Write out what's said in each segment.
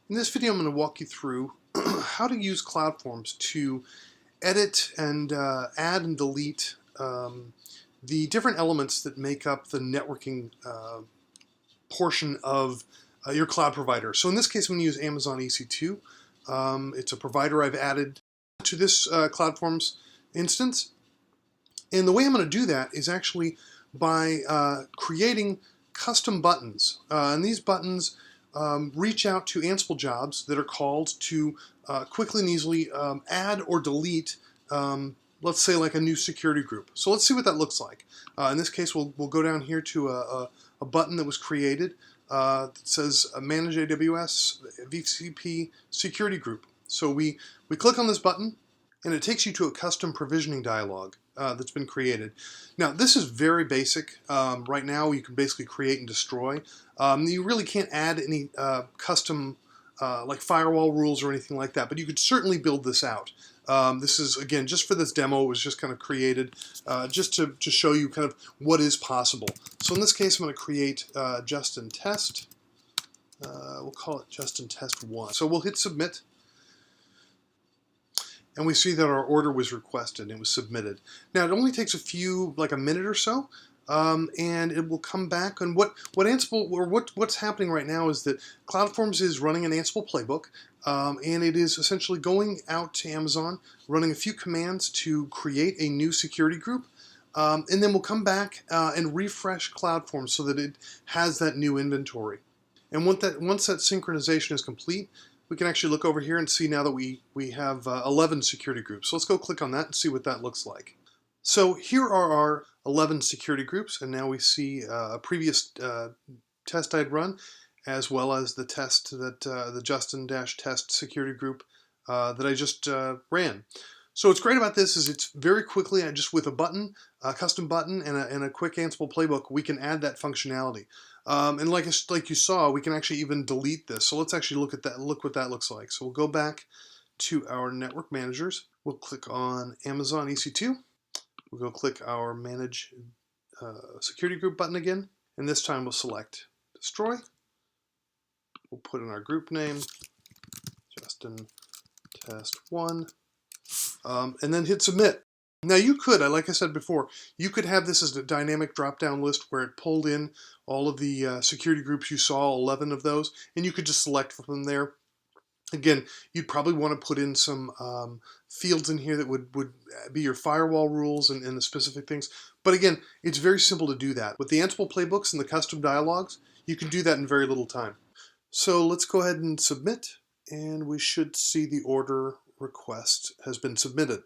In this video, I'm going to walk you through how to use CloudForms to edit and add and delete the different elements that make up the networking portion of your cloud provider. So in this case, I'm going to use Amazon EC2. It's a provider I've added to this CloudForms instance. And the way I'm going to do that is actually by creating custom buttons. And these buttons reach out to Ansible jobs that are called to quickly and easily add or delete, let's say, like a new security group. So let's see what that looks like. In this case, we'll go down here to a button that was created that says Manage AWS VCP Security Group. So we click on this button, and it takes you to a custom provisioning dialog that's been created. Now, this is very basic. Right now, you can basically create and destroy. You really can't add any custom like firewall rules or anything like that, but you could certainly build this out. This is, again, just for this demo. It was just kind of created just to show you kind of what is possible. So in this case, I'm going to create Justin Test. We'll call it Justin Test 1. So we'll hit Submit. And we see that our order was requested and it was submitted. Now, it only takes like a minute or so, and it will come back. And what Ansible, or what's happening right now, is that CloudForms is running an Ansible playbook, and it is essentially going out to Amazon, running a few commands to create a new security group, and then we'll come back and refresh CloudForms so that it has that new inventory. And once that synchronization is complete, we can actually look over here and see now that we have 11 security groups. So let's go click on that and see what that looks like. So here are our 11 security groups, and now we see a previous test I'd run, as well as the test that the Justin-Test security group that I just ran. So what's great about this is it's very quickly, just with a button, a custom button, and a quick Ansible playbook, we can add that functionality. And like you saw, we can actually even delete this. So let's actually look at that. Look what that looks like. So we'll go back to our network managers. We'll click on Amazon EC2. We'll go click our Manage Security Group button again. And this time we'll select Destroy. We'll put in our group name, Justin Test 1. And then hit Submit. Now you could, like I said before, you could have this as a dynamic drop-down list where it pulled in all of the security groups you saw, 11 of those, and you could just select from there. Again, you'd probably want to put in some fields in here that would be your firewall rules and the specific things. But again, it's very simple to do that. With the Ansible playbooks and the custom dialogues, you can do that in very little time. So let's go ahead and submit, and we should see the order request has been submitted.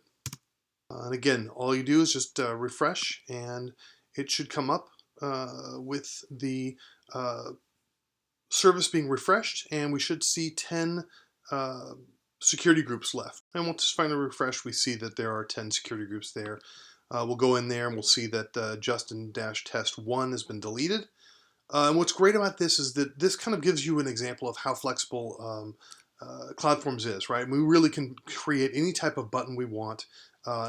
And again, all you do is just refresh, and it should come up with the service being refreshed, and we should see 10 security groups left. And once it's finally refreshed, we see that there are 10 security groups there. We'll go in there and we'll see that Justin-Test 1 has been deleted. And what's great about this is that this kind of gives you an example of how flexible CloudForms is, right? We really can create any type of button we want,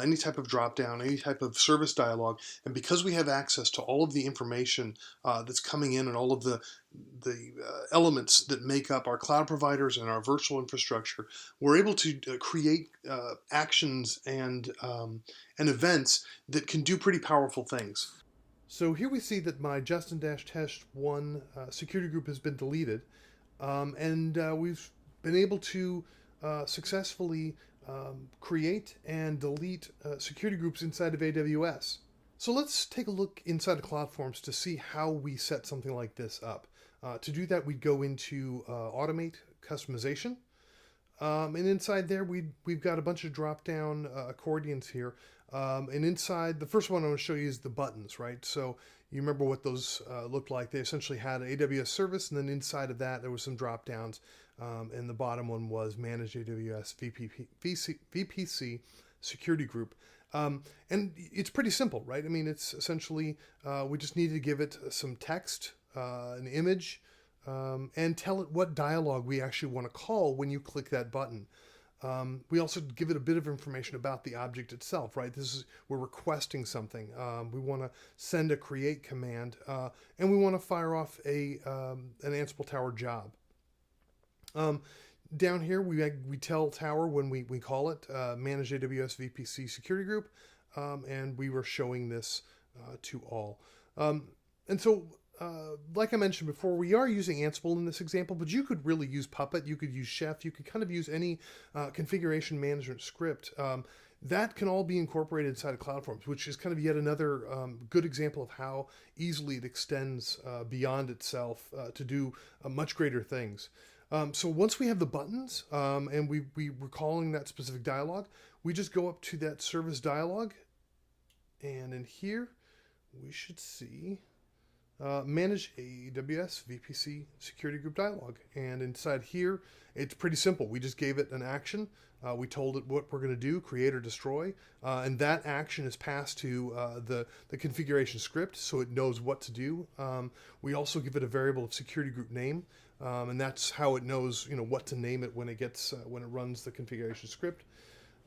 any type of drop-down, any type of service dialog, and because we have access to all of the information that's coming in and all of the elements that make up our cloud providers and our virtual infrastructure, we're able to create actions and events that can do pretty powerful things. So here we see that my Justin-Test 1 security group has been deleted, and we've been able to successfully create and delete security groups inside of AWS. So let's take a look inside of CloudForms to see how we set something like this up. To do that, we'd go into Automate Customization. And inside there, we've got a bunch of drop-down accordions here. And inside, the first one I want to show you is the buttons, right? So you remember what those looked like. They essentially had an AWS service, and then inside of that, there was some drop-downs. And the bottom one was Manage AWS VPC Security Group. And it's pretty simple, right? I mean, it's essentially, we just need to give it some text, an image, and tell it what dialogue we actually want to call when you click that button. We also give it a bit of information about the object itself, right? We're requesting something. We want to send a create command, and we want to fire off an Ansible Tower job. Down here, we tell Tower when we call it manage AWS VPC security group, and we were showing this to all. And so, like I mentioned before, we are using Ansible in this example, but you could really use Puppet, you could use Chef, you could kind of use any configuration management script. That can all be incorporated inside of CloudForms, which is kind of yet another good example of how easily it extends beyond itself to do much greater things. So once we have the buttons and we were calling that specific dialog, we just go up to that service dialog, and in here we should see manage AWS VPC security group dialog. And inside here, it's pretty simple. We just gave it an action. We told it what we're going to do, create or destroy. And that action is passed to the configuration script, so it knows what to do. We also give it a variable of security group name. And that's how it knows, what to name it when it gets when it runs the configuration script.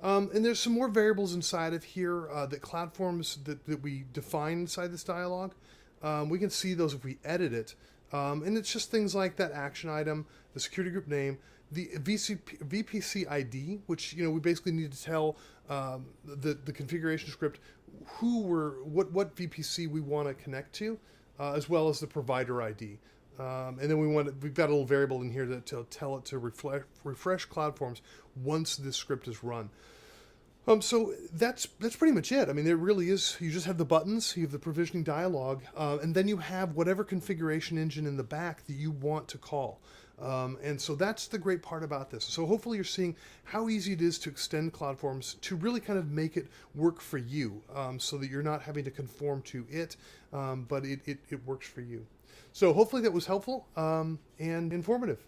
And there's some more variables inside of here that CloudForms that we define inside this dialog. We can see those if we edit it. And it's just things like that action item, the security group name, the VPC ID, which we basically need to tell the configuration script what VPC we want to connect to, as well as the provider ID. And then we've got a little variable in here to tell it to refresh CloudForms once this script is run. So that's pretty much it. I mean, there really is. You just have the buttons, you have the provisioning dialog, and then you have whatever configuration engine in the back that you want to call. And so that's the great part about this. So hopefully you're seeing how easy it is to extend CloudForms to really kind of make it work for you, so that you're not having to conform to it, but it works for you. So hopefully that was helpful and informative.